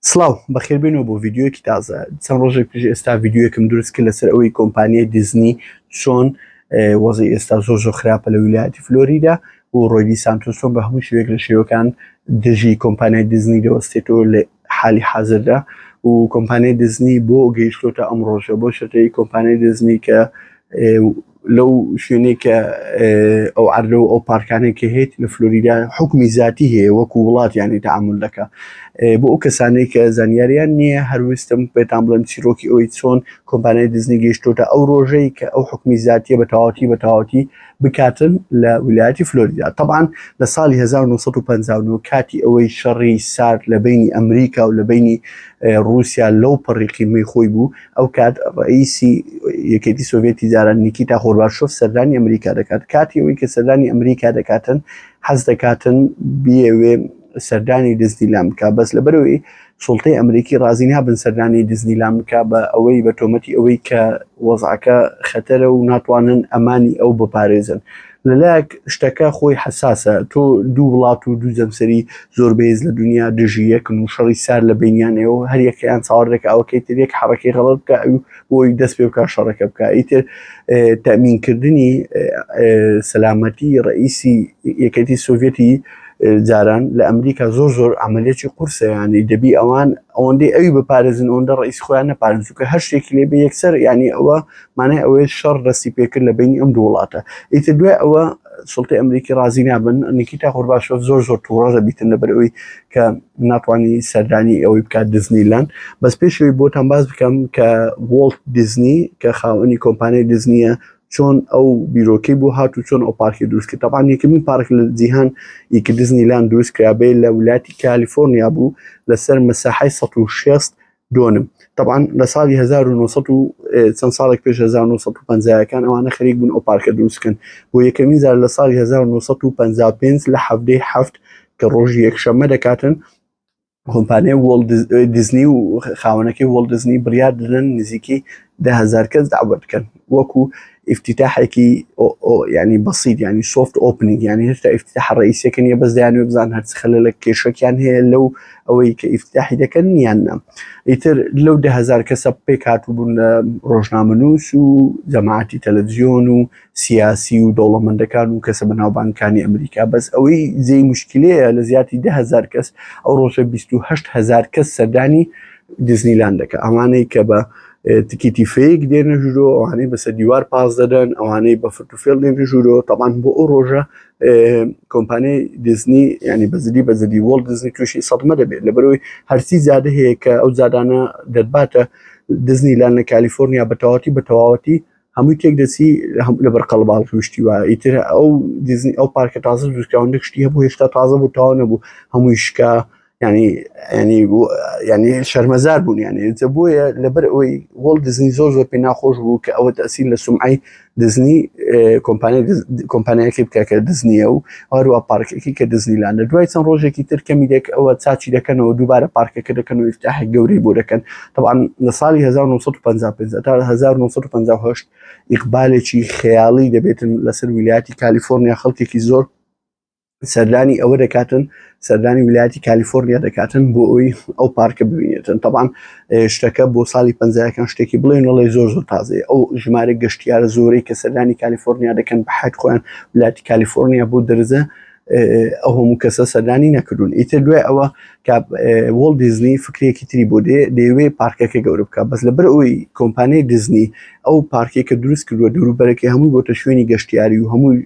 سڵاو بەخێربێنەوە بۆ ڤیددیۆیەکی تازە چەند ڕۆژێک پێش ئێستا ڤیددیۆیەکم دروست کرد لەسەر ئەوەی کۆمپانیای دیزنی چۆن وەزی ئێستا زۆر خراپە لە ویلایەتی فلۆریدا و ڕۆیدی سانتۆسۆن بە هەموو شوێک لە شێوەکان دژی کۆمپانیای دیزنی دەوەستێتەوە لە حالی حازردا و کۆمپانیای دیزنی بۆ گەیشتۆتە ئەم ڕۆژە بۆ شتەی کۆمپانیای دیزنی کە لەو شوێنەی کە ئەو عەرە و ئەو پارکانێک کە هەیە لە فلۆریدا حکمی زاتی هەیە وەکو وڵات یانی تەعامل دەکا بۆ ئەو کەسانەی کە زانیاریان نییە هەرویستم پێتان بڵێم چیرۆکی ئەوەی چۆن کۆمپانیای دیزنی گەیشتۆتە ئەو ڕۆژەی کە ئەو حکمی زاتیە بە تەواوەتی بکاتن لە ویلایەتی فلۆریدا. طبعاً لە ساڵی 1950 کاتی ئەوەی شەڕی سارد لە بینی ئەمریکا و لە بینی رووسیا لەو پەڕێقیمەی خۆی بوو ئەو کات ڕئیسی یەکێتی سۆڤێتی جاران نیکیتا خۆرباشۆف سەردانی ئەمریکا دەکات. کاتی ئەوەی کە سەردانی ئەمریکا دەکاتن حەز دەکاتن بیەوێ سەردانی دیزنیلان بکە بەس لەبەرەوەی سوڵتەی ئەمریکی ڕازی نابن سەردانی دیزنیلان بکە بە ئەوەی بە تۆمەتی ئەوەی کە وەزعەکە خەتەرە و ناتوانن ئەمانی ئەو بپارێزن. لەلایەک شتەکە خۆی حساسە تۆ دوو وڵات و دوو جەمسەری زۆر بەهێز لە دنیا دژی یەکن و شەڕی سار لە بینیانەوە هەر یەکەیان چاوەڕ دەکا ئەوەکەی تر یەک حەڕەکەی غەڵەت بکە بۆی دەست پێ بکە شەڕەکە بکە. ئیتر تەمینکردنی سەلامەتی ڕئیسی یەکێتی سۆڤێتی جاران لە ئەمریکا زۆر عملیاتی قورسە ینی دەبی ئەوەندەی ئەوی بپارێزن ئەوەندە ڕئیس خۆیان نەپارێزن چونکە هەر شتێکی لێ بە یەکسەر ینی ئەوە مانای ئەوەیە شەڕ دەستی پێکرد لە بینی ئەم دوو وڵاتە. ئیتر دوای ئەوە سوڵتەی ئەمریکی ڕازی نابن نیکیتا خۆرباشۆف زۆر تووڕە دەبیتن لەبەرەوەی کە ناتوانانی سەردانی ئەوەی بکات دیزنیلان. بەس پێشەوەی بۆتان باس بکەم کە وۆڵت دیزنی کە خاوەنی کۆمپانیای دیزنیە چۆن ئەو بیرۆکەی بۆ هاتو چۆن ئەو پارکی دروست کرد. طبعاً یەکەمین پارک لە جیهان یەکە دیزنیلان دروست کرابێ لە ویلایەتی کالیفۆرنیا بوو لەسەر مەساحەی 160 دۆنم. طبعاً لە ساڵی 1900 چەند ساڵێک پێش 1950ەکان ئەوانە خەریک بوون ئەو پارکە دروستکەن بۆ یەکەمین جار لە ساڵی 1955 لە هەفتەی هەفت کە ڕۆژی یەکشەممە دەکاتن کۆمپانیای وۆڵت دیزنی و خاوەنەکەی وۆڵت دیزنی بڕیار دەدەن نزیکی 10,000 کەس داوەت بکەن وەکو افتتاحێکی ینی بەسیط ینی سۆفت ئۆپنینگ ینی هێشتا افتتاح ڕئیسیەکە نیە بەس دەیانوێ بزان هەر چ خەلەلە کێشەکیان هەیە لەو ئەوەی کە افتتاحی دەکەن یان نا. ئیتر لەو 10,000 کەسە پێک هاتووبوون لە ڕۆژنامەنووس و جەماعەتی تەلەڤیزیۆن و سیاسی و دەوڵەمەندەکان و کەسە بەناوبانگەکانی ئەمریکا. بەس ئەوەی جێی مشکلەیە لە زیاتی 10,000 کەس ئەو ڕۆژە 28,000 کەس سەردانی دیزنیلان دەکە ئەوانەی کە بە تکیتی فێک دێنە ژوورۆ ئەوانەی بەسەر دیوار پاس دەدەن ئەوانەی بە فرتوفێڵ دێنە ژوورۆ. طبعاً بۆ ئەو ڕۆژە کۆمپانیای دیزنی ینی بەزدی وۆڵت دیزنی تووشی سەدمە دەبێت لەبەرەوەی هەرچی زیادە هەیە کە ئەو زادانە دەرباتە دیزنیلان لە کالیفۆرنیا بە تەواوەتی هەمووی تێک دەچی لەبەر قەڵباڵ توشتی وایە. ئیتر ئەو دیزنی ئەو پارکە تازە دروستکراوەندە شتی هەبوو هێشتا تازە بوو تاوا نەبوو هەمووی شکا ینی شەرمەزار بوون ینی بۆیە لەبەر ئەوەی وۆڵت دیزنی زۆر پێ ناخۆش بوو کە ئەوە تەسیل لە سومعی دیزنی کۆمپانیایەکی بکە کە دیزنیە و هەروە پارکێکی کە دیزنیلان لە دوای چەند ڕۆژێکی تر کەمی دێک ئەوە چاچی دەکەنەوە دووبارە پارکەکە دەکەن و افتتاحی گەورەی بۆ دەکەن. طبعاً لە ساڵی 1955 تا 1958 ئیقبالێکی خەیاڵی دەبێتن لەسەر ویلایەتی کالیفۆرنیا خەڵکێکی زۆر سەردانی ئەوە دەکاتن سەردانی ویلایەتی کالیفۆرنیا دەکاتن بۆ ئەوی ئەو پارکە ببینێتن. طبعاً شتەکە بۆ ساڵی 50ەکان شتێکی بڵێن وڵی زۆر تازەیە ئەو ژمارە گەشتیارە زۆرەی کە سەردانی کالیفۆرنیا دەکەن بە حەد خۆیان ویلایەتی کالیفۆرنیا بۆ دەرزە ئەو هەموو کەسە سەردانی نەکردوون. ئیتر دوای ئەوە کە وۆڵت دیزنی فکرێکی تری بۆ دەیەوێ پارکەکە گەورە بکە بەس لەبەر ئەوەی کۆمپانیای دیزنی ئەو پارکێکە دروست کردووە دووروبەرەکەی هەمووی بۆتە شوێنی گەشتیاری و هەمووی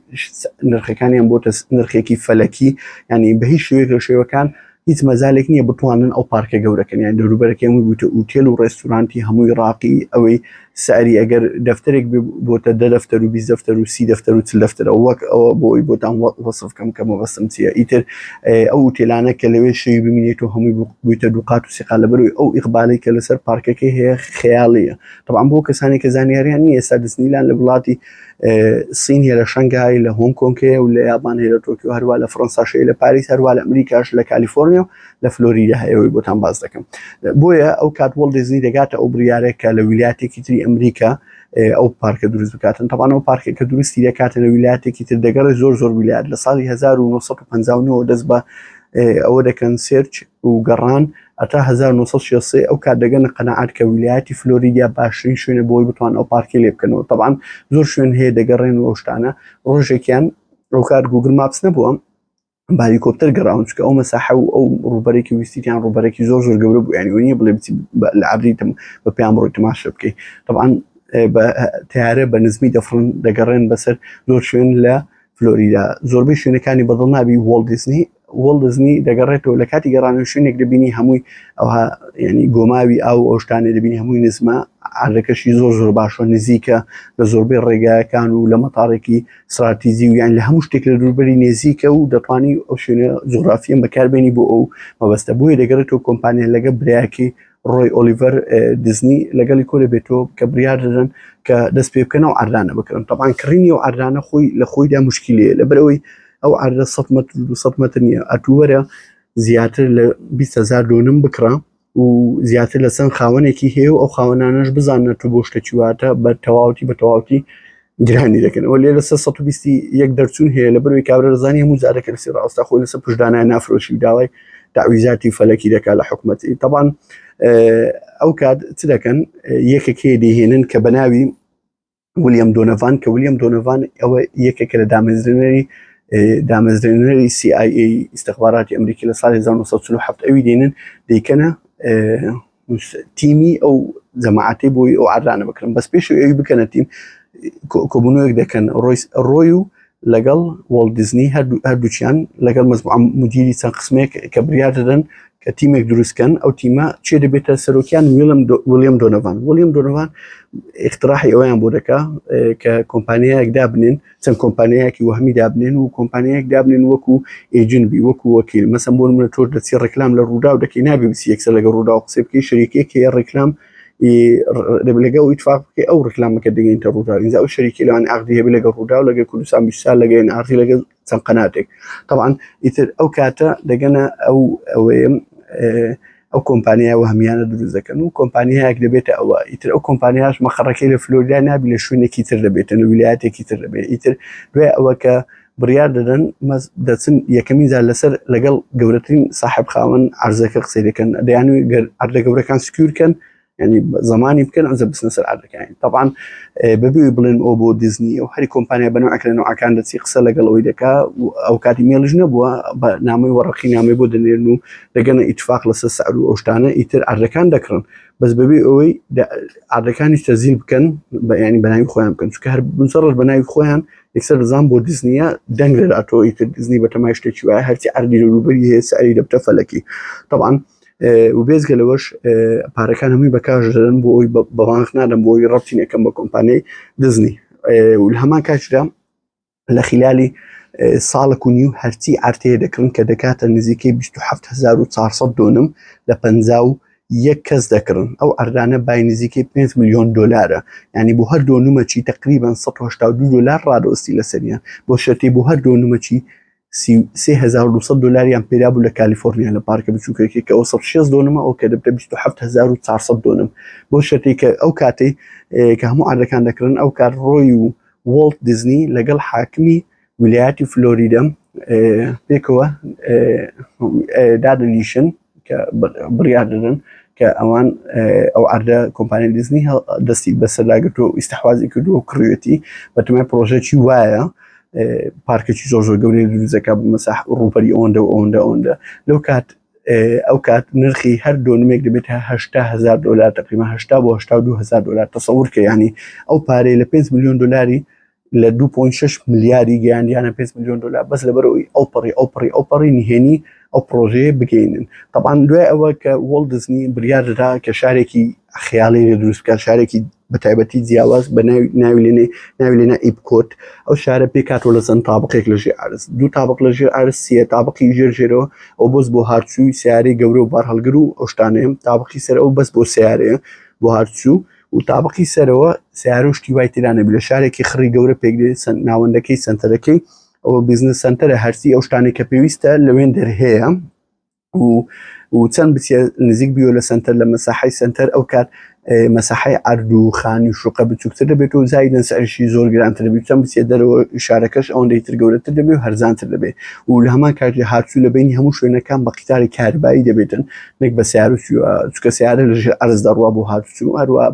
نرخەکانیان بۆتە نرخێکی فەلەکی ینی بە هیچ شوێک لە شێوەکان هیچ مەزالێک نییە بتوانن ئەو پارکە گەورەکەن یان دەوروبەرەکەی هەمووی بووتە ئوتێل و ڕێستورانتی هەمووی ڕاقی ئەوەی ساری ئەگەر دەفتەرێک بۆتە 10 دەفتەر و 20 دەفتەر و 30 دەفتەر و 40 دەفتەر وەک ئەوە بۆی بۆتان وەسفکەم کە مەبەستم چییە. ئیتر ئەو ئوتێلانە کە لەوێ شەوی ببینێت و هەمووی بوویتە دووقات و سیقا لەبەرەوەی ئەو ئیقبالی کە لەسەر پارکەکەی هەیە خەیاڵیە. طبعاً بۆ کەسانی کە زانیاریان نییە ئێستا دیزنیلان لە وڵاتی سین هەیە لە شەنگهای لە هۆنگ کۆنگ هەیە و لە یابان هەیە لە تۆکیۆ هەروە لە فڕەنساشەیە لە پاریس هەروە لە ئەمریکاش لە کالیفۆرنیا و لە فلۆریدا هەیەوەی بۆتان باز دەکەم. بۆیە ئەو کات وۆڵت دیزنی دەگاتە ئەو بڕیارێک کە لە ویلایەتێکی تری ئەمریکا ئەو پارکە دروست بکاتن. طبعاً ئەو پارکێکە دروستی دەکاتە لە ویلایەتێکی تر دەگەڕێ زۆر ویلایەت لە ساڵی 1959 دەست بە ئەوە دەکەن سێرچ و گەڕان ئەتا 1960 ئەو کات دەگەنە قەناعات کە ویلایەتی فلۆریدا باشترین شوێنە بۆی بتوان ئەو پارکی لێ بکەنەوە. طبعاً زۆر شوێن هەیە دەگەڕێنەوە ئەو شتانە. ڕۆژێکیان ئەو کات گوگل ماپس نەبووە، بالیکۆپتەر گەڕاون چکە ئەو مەساحە و ئەو ڕووبەرێکی ویستیان ڕووبەرێکی زۆر گەورە بوو، یانی وەنیە بڵێ بچی لە عەبریتم بە پێیان بڕۆی تەماشا بکەی. طبعاً بە تیارە بە نزمی دەفڕن دەگەڕێن بەسەر زۆر شوێن لە فلۆریدا. زۆربەی شوێنەکانی بەدڵ نابی وۆڵت دیزنی دەگەڕێتەوە لە کاتی گەڕانەوە شوێنێک دەبینی هەمووی ئەوها ینی گۆماوی ئاو ئەو شتانێ دەبینی هەمووی نزمە، عەرەکەشی زۆر باشە، نزیکە لە زۆربەی ڕێگایەکان و لە مەتاڕێکی استراتیژی و یان لە هەموو شتێک لە دووربەری نێزیکە و دەتوانی ئەو شوێنە جوغرافیەن بەکاربێنی بۆ ئەو مەبەستە. بۆیە دەگەڕێتەوە کۆمپانیا لەگە برایەکی ڕۆی ئۆلیڤەر دیزنی لەگەڵی کۆ دەبێتەوە کە بڕیار دەدەن کە دەست پێ بکەن و ئاردانە بکەن. طبعاً کڕینی و ئاردانە خۆی لە خۆیدا مشکلەیە لەبەرەوەی ئەو ئاردە 100 مەتر و 200 مەتر نییە، ئەتووەرە زیاتر لە 20,000 دۆنم بکڕە و زیاتر لە چەند خاوەنێکی هەیە و ئەو خاوەنانەش بزانە تو بۆ شتێکی واتە بە تەواوی گرانی دەکەن. ئەوە لێ لەسەر 121 دەرچوون هەیە لەبەرەوەی کابرا دەزانی هەموو جارێکە لەسەر ڕاستە خۆی لەسەر پشدانای نافرۆشی و داوای تعویزاتی فەلەکی دەکات لە حکومەتی. طبعاً ئەو کات چ دەکەن یەکێک هەیە دەهێنن کە بەناوی ویلیام دۆنەڤان، کە ویلیام دۆنەڤان ئەوە یەکێکە لە دامەزرێنەری CIA ئیستخباراتی ئەمریکی لە ساڵی 1947 ئەوی دێنن دەیکەنە تیمی ئەو جەماعەتەی بۆی ئەو ئاردانە بکەن. بەس پێش ئەوی بکەنە تیم کۆبوونەوەیەک دەکەن ڕۆی و لەگەڵ وۆڵت دیزنی هەردووچیان لەگەڵ مەجموعە مدیری چەند قسمێک کە بڕیار دەدەن کە تیمێک دروستکەن. ئەو تیمە چێ دەبێتە سەرۆکیان ویلیام دۆنەڤان اقتراحی ئەویان بۆ دەکا کە کۆمپانیایەک دابنێن، چەند کۆمپانیایەکی وەهمی دابنێن و کۆمپانیایەک دابنێن وەکو ئێجنبی وەکو وەکیل. مەسەن بۆ نمونە تۆ دەچی ڕێکلام لە ڕوودا و دەکەی نابێ بچی یەکسەر لەگە ڕوودا و قسە بکەی شەریکێک هەیە ڕێکلام لەگە و ئیتفاق بکەی ئەو ڕێکلامەکە دەگەینتە ڕوودا. ئینجا ئەو شەریکی لەوان عەقدی هەبێ لەگە ڕوودا و لەگە کوردستان بیستان لەگەن ئارتی لەگە چەند قەناتێک. طبعاً ئیتر ئەو کاتە دەگەنە ئەوەیە ئەو کۆمپانیای وەهمیانە دروست دەکەن و کۆمپانیایەک دەبێتە ئەوە. ئیتر ئەو کۆمپانیاش مەخەڕەکەی لە فلۆریدا نابی لە شوێنێکی تر دەبێتە لە ویلایەتێکی تر دەبێت. ئیتر دوای ئەوە کە بڕیار دەدەن دەچن یەکەمین جار لەسەر لەگەڵ گەورەترین ساحب خاوەن عەرزەکە قسەی دەکەن، دەیانوێت عەردە گەورەکان سکیورکەن ینی زمانی بکەن ئەنجا بچنە سەر عەردەکانی. طبعاً بەبێ بڵێن ئەو بۆ دیزنی ئەو هەری کۆمپانیا بەنەوەک لە نەوەکان دەچی قسە لەگەڵ ئەوی دەکا ئەو کاتی مێڵژ نەبووە بە نامەی وەڕەقی نامەی بۆ دەنێرن و دەگەنە ئیتفاق لەسەر سەعر و ئەو شتانە ئیتر عەردەکان دەکڕن. بەس بەبێ ئەوەی عەردەکانیش تەزیل بکەن ینی بەناوی خۆیان بکەن چونکە هەر بنسەڕش بەناوی خۆیان یەکسەر دەزان بۆ دیزنیە دەنگ دەداتەوە. ئیتر دیزنی بەتەمای شتێکی وایە هەرچی عەردی لە ڕووبەری هەیە سەعری دەبتە فەلەکی. طبعاً و بێزگە لەوەش پارەکان هەمووی بەکار دەدەن بۆ ئەوی بەوانق نادەن بۆ ئەوی ڕەبتی نەکەن بە کۆمپانیای دیزنی. و لە هەمان کاتدا لە خلالی ساڵێک و نیو هەرچی ئارتەیە دەکڕن کە دەکاتە نزیکەی 27,400 دۆنم لە 51 کەس دەکڕن. ئەو ئەردانە بای نزیکەی 5 ملیۆن دۆلارە، ینی بۆ هەر دۆنمەچی تقریبان 182 دلار ڕادۆستی لەسەریان. بۆ شەرتی بۆ هەر دۆنمەچی 3200 دلاریان پێدا بوو لە کالیفۆرنیا لە پارکە بچووکێکی کە ئەو 106 دۆنمە ئەو کە دەبتە 27,400 دۆنم. بۆ شەرتی کە ئەو کاتەی کە هەموو ئاردەکان دەکردن ئەو کات ڕۆی و وۆڵت دیزنی لەگەڵ حاکمی ویلایەتی فلۆریدا پێکەوە دادەنیشن کە بڕیار دەدەن کە ئەوان ئەو ئاردە کۆمپانیای دیزنی دەستی بەسەرداگرت و ئیستحوازی کردووە و کڕوێتی بەتەمای پرۆژێکی وایە پارکێکی زۆر گەورەی دروستەکە بمەساح ڕووبەری ئەوەندە لەو کات ئەو کات نرخی هەر دۆنمێک دەبێت 80,000 دلار تقریبا 80 بۆ 82,000 دلار. تەسەوور کە ینی ئەو پارەی لە 5 ملیۆن دلاری لە 2.6 ملیاری گەیاندیانە 5 ملیۆن دلار بەس لەبەرەوەی ئەوپەڕی نهێنی ئەو پرۆژەیە بگەینن. طبعاً دوای ئەوە کە وۆڵت دیزنی بڕیار دەدا کە شارێکی خەیاڵی لێ دروستکات، شارێکی بەتایبەتی جیاواز بە ناوی لێنە ئیپکۆت، ئەو شارە پێکاتەوە لە چەند تابقێک لە ژێر ئارس، 2 تابق لە ژێر ئارس، 3 تابقی ژێرەوە ئەو بەس بۆ هارچووی سیارەی گەورە و بار هەڵگر و ئەو شتانەیە. تابقی سەر ئەو بەس بۆ سیارەیە بۆ هارچوو و تابقی سەرەوە سیارە و شتی وای تێدانە لە شارێکی خڕی گەورە پێکدێت ناوەندەکەی سنتەرەکەی ئەوە بیزنس سنتەرە هەرسی ئەو شتانێک کە پێویستە لەوێن دەرهەیە و چەند بچێ نزیک بیۆ لە سنتەر لە مەساحەی سنتەر ئەو کات مەساحەی عەرض و خانی و شوقە بچووکتر دەبێت و زایدەن سەریشی زۆر گرانتر دەبێت چەند بچێت دەرەوە شارەکەش ئەوەندەی تر گەورەتر دەبێت و هەرزانتر دەبێت و لە هەمان کاتی هاتوو لە بینی هەموو شوێنەکان بە قیتاری کاربایی دەبێتن نەک بە سیارە چکە سیارە لەژێر عەرز دەڕوا بۆ هاتوچوو هەروە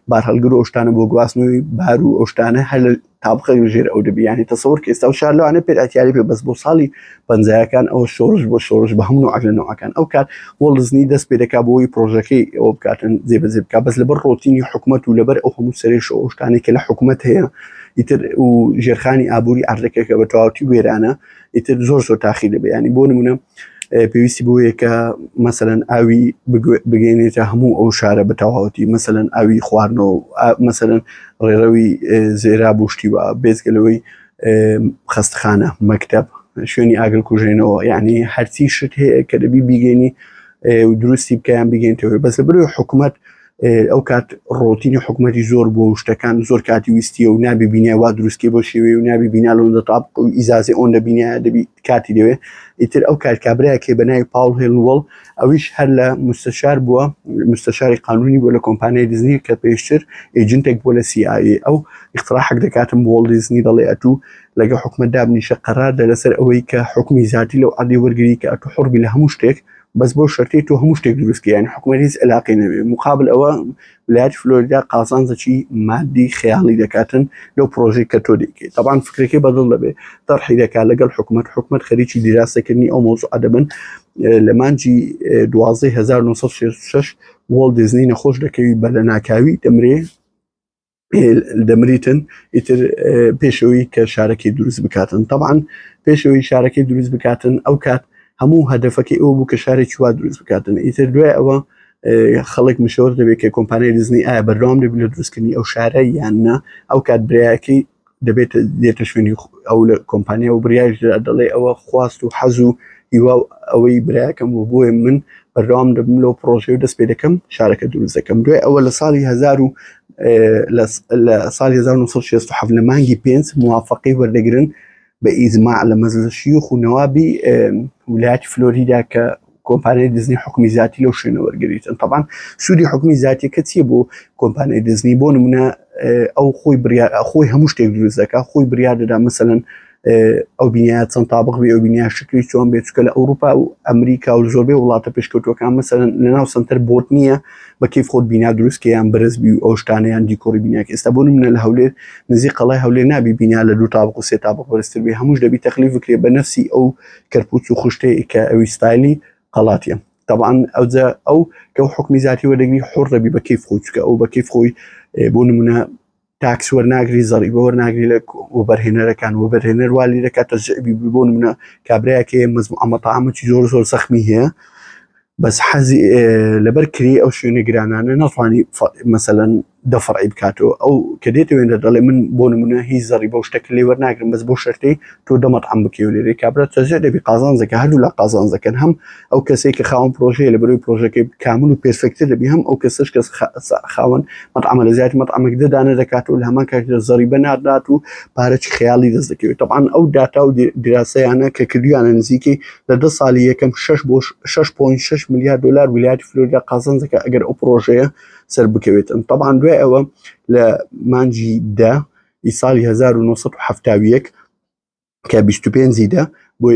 بار هەڵگر و ئەو شتانە بۆ گواستنەوەی بار و ئەو شتانە هەر لە تابقە لەژێر ئەو دەبێت یانی تەسەوور کە ئێستا و شار لەوانەیە پێت ئەتیاری پێ بەس بۆ ساڵی 50ەکان ئەوە شۆڕش بۆ شۆڕش بە هەموو نوعەک لە نوعەکان ئەو کات وەڵت دیزنی دەست پێ دەکات بۆ ئەوەی پرۆژەکەی ئەوە بکاتن جێبەجێ بکات بەس لەبەر ڕۆتینی حکوومەت و لەبەر ئەو هەموو سەرێش ئەو شتانێک کە لە حکوومەت هەیە ئیتر و ژێرخانی ئابووری عەرزەکە کە بە تەواوەتی وێرانە ئیتر زۆر تاخیر دەبێت ینی بۆ نمونە پێویستی بۆیە کە مەسەلەن ئاوی بگەێنێتە هەموو ئەو شارە بە تەواوەتی مەسەلەن ئاوی خواردنەوە مەسەلەن ڕێڕەوی زێرا بوشتی وە بێزگەلەوەی خەستخانە مەکتەب شوێنی ئاگرکوژێنەوە یعنی هەرچی شت هەیە کە دەبی بیگەێنی و دروستی بکەیان بگەێنێتەوە بەس لەبەرەوەی حکوومەت ئەو کات ڕۆتینی حکوومەتی زۆر بۆ شتەکان زۆر کاتی ویستیە و ناببینە وا دروستکە بۆ شێوێ و ناببینا لەوەندە تاابق و ئیزازی ئەوەندە بینە دەبی کاتی دەوێت ئیتر ئەو کارکابرایە کێ بەناوی پاڵ هێڵنوەڵ ئەویش هەر لە مستەشار بووە مستەشاری قانونی بۆ لە کۆمپانیای دیزنی کە پێشتر ئێجنتێک بۆ لە CIA ئەو اقتراحێک دەکاتم بۆ وەڵت دیزنی دەڵێ ئەتوو لەگە حکوومەتدا بنیشە قەراردا لەسەر ئەوەی کە حکمی زیاتی لەو عەردی وەرگری کە ئەتوو حڕبی لە هەموو شتێک بەس بۆ شەرتی تۆ هەموو شتێک دروستکە یانی حکوومەت هیچ علاقەی نەبێت مقابل ئەوە ویلایەتی فلۆریدا قازانجێکی مادی خەیاڵی دەکاتن لەو پرۆژەی کە تۆ دەیکەیت طبعاً فکرەکەی بەدڵ دەبێت تەرحی دەکات لەگەڵ حکوومەت خەریکی دیراستەکردنی ئەو مۆزوعە دەبن لە مانجی 12/1966 وەڵت دیزنی نەخۆش دەکەوی بە لە ناکاوی دەمریتن ئیتر پێشەوەی کە شارەکەی دروست بکاتن طبعاً پێشەوەی شارەکەی دروست بکاتن ئەو کات هەموو هەدەفەکەی ئەو بوو کە شارێکی وا دروست بکاتن ئیتر دوای ئەوە خەڵک مشەوەر دەبێت کە کۆمپانیای دیزنی ئایا بەردەوام دەبێت لە دروستکردنی ئەو شارە یان نە ئەو کات برایەکەی دەبێت دێتە شوێنی ئەو لە کۆمپانیا و بریاش دەڵێ ئەوە خواست و حەز و هیوا ئەوەی برایەکەم و بۆیە من بەردەوام دەبم لەو پرۆژێ و دەست پێ دەکەم شارەکە دروست دەکەم دوای ئەوە لە ساڵی 1967 لە مانگی 5 موافقەی وەردەگرن بە ئیزماع لە مەجلس شیوخ و نەوابی ویلایەتی فلۆریدا کە کۆمپانیای دیزنی حکمی زیاتی لەو شوێنە وەرگریتن طبعاً سوودی حکمی زیاتیەکە چییە بۆ کۆمپانیای دیزنی بۆ نمونە ئەو خۆی هەموو شتێک دروست دەکات خۆی بریار دەدا مەسەلەن ئەو بینایە چەند تابق بێ ئەو بینایە شکلی چۆن بێت چکە لە ئەوروپا و ئەمریکا و زۆربەی وڵاتە پێشکەوتوەکان مەسەلەن لەناو سنتەر بۆت نییە بە کەیف خۆت بینا دروستکەیان بەرزبی و ئەو شتانەیان دیکۆری بیناکە ئێستا بۆ نمونە لە هەولێر نزیک قەڵای هەولێر نابی بینا لە 2 تابق و 3 تابق بەرزتر بێ هەمووش دەبی تەخلیف بکرێ بە نەفسی ئەو کەرپوچ و خوشتەیە کە ئەوی ستایلی قەڵاتیە طبعاً ئەو کە حکمی زیاتی وەردەگری حڕ دەبی بە کەیف خۆی چکە ئەو بە کەیف خۆی بۆ نمونە تاکس وەرناگری زەڕیبە وەرناگری لە وەبەرهێنەرەکان وەبەرهێنەر والی دەکات تەشجیعبی بۆ نمونە کابرایەکە مەزموعە مەطاعمێکی زۆر سەخمی هەیە بەس حەزی لەبەر کری ئەو شوێنە گرانانە نەتوانی مەسەلەن دەفڕعی بکاتەوە ئەو کە دێتەوێنە دەڵێ من بۆ نمونە هیچ زەڕیبە و شتێک لێ وەرناگرم بەس بۆ شەرتەی تۆ دەمەطعەم بکەی و لێرەی کابرا تەشجیع دەبی قازانجەکە هەردوو لە قازانجەکەن هەم ئەو کەسێک کە خاوەن پرۆژەیە لەبەرەوەی پرۆژەکەی کامل و پێرفێکتر دەبی هەم ئەو کەسش کەس خاوەن مەطعەمە لە زیاتر مەطعەمەک دەدانە دەکاتەوە لە هەمان کاتدا زەڕیبە نادات و پارەی خەیاڵی دەست دەکەوێت طبعاً ئەو داتا و دراسەیانە کە کردویانە نزیکەی لە 10 ساڵی یەکەم 6.6 میلیارد دلار ویلایەتی فلۆریدا قازانجەکە ئەگەر ئەو پرۆژەیە سەر بکەوێتن طبعاً دوای ئەوە لە مانجی 10 ساڵی 1970 کە 25 بۆ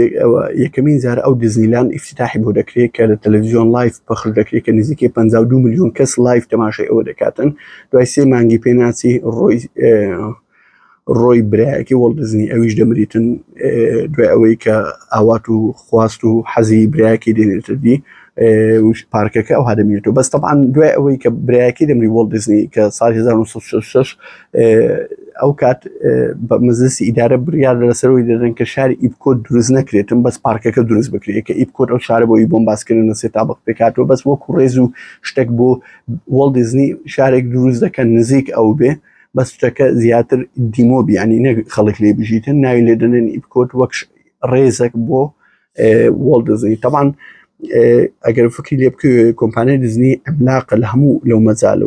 یەکەمین جار ئەو دیزنیلاند ئیفتتاحی بۆ دەکرێت کە لە تەلەڤیزیۆن لایف پەخش دەکرێت کە نزیکەی 52 ملیۆن کەس لایف تەماشای ئەوە دەکاتن دوای 3 مانگی پێناچی ڕۆی برایەکی وەڵت دیزنی ئەویش دەمریتن دوای ئەوەی کە ئاوات و خواست و حەزی برایەکی دێنێتە دی پارکەکە ئەو هادەمێتەوە بەس طبعاً دوای ئەوەی کە برایەکی دەمری وەڵت دیزنی کە ساڵی 1966 ئەو کات بە مەجلسی ئیدارە بڕیار لەسەرەوەی دەدەن کە شاری ئیپکۆت دروست نەکرێتن بەس پارکەکە دروست بکرێت کە ئیپکۆت ئەو شارە بۆی بۆمباسکردن 3 تابق بکاتەوە بەس وەکو ڕێز و شتێک بۆ وەڵت دیزنی شارێک دروست دەکەن نزیک ئەو بێ بەس شتەکە زیاتر دیمۆبی ینی نەک خەڵک لێ بژیتن ناوی لێ دەنێن ئیپکۆت وەک ڕێزێک بۆ وەڵت دیزنی طبعاً ئەگەر فکری لێ بکەوێ کۆمپانیای دیزنی ئەملاقە لە هەموو لەو مەجالە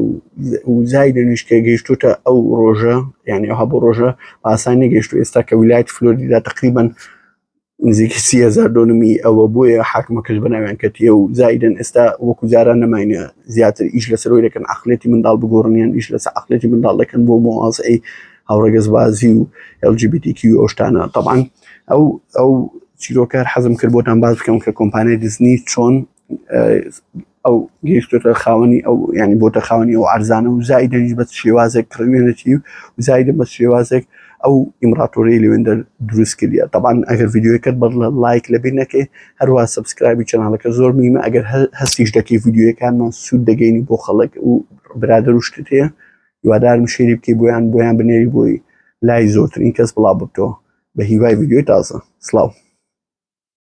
و زای دەنیشکە گەیشتوتە ئەو ڕۆژە یعنی ئەوها بۆ ڕۆژە ئاسانی نەگەیشتو ئێستا کە ویلایەتی فلۆریدا تقریباً نزیکی 30,000 دۆنمی ئەوە بۆیە حاکمەکەش بەناویان کەتیە و زایدن ئێستا وەکو جاران نەماینە زیاتر ئیش لەسەرەوەی دەکەن عەقڵێتی منداڵ بگۆڕنیان ئیش لەسەر عەقڵێتی منداڵ دەکەن بۆ موازعەی هاوڕێگەزبازی و LGBTQ ئەو شتانە. طبعاً ئەو چیرۆکە حەزم کرد بۆتان باس بکەم کە کۆمپانیای دیزنی چۆن ئەو گەیشتوتە خاوەنی ئەو ینی بۆتە خاوەنی ئەو عەرزانە و زایدەنیش بە شێوازێک کڕوێنەتی و زایدە بە شێوازێک ئەو ئیمپراتۆریەی لەوێندا دروست کردیە. طبعاً ئەگەر ڤیدیۆیەکەت بەڵە لایک لەبیر نەکەی هەروە سەبسکرایبی چەناڵەکە زۆر میمە ئەگەر هەستیش دەکەی ڤیدیۆیەکانمان سوود دەگەینی بۆ خەڵک و برادر و شتت هەیە هیوادارم شێری بکەی بۆیان بنێری بۆی لای زۆرترین کەس بڵاو بکەوە بە هیوای ڤیدیۆی تازە. سڵاو.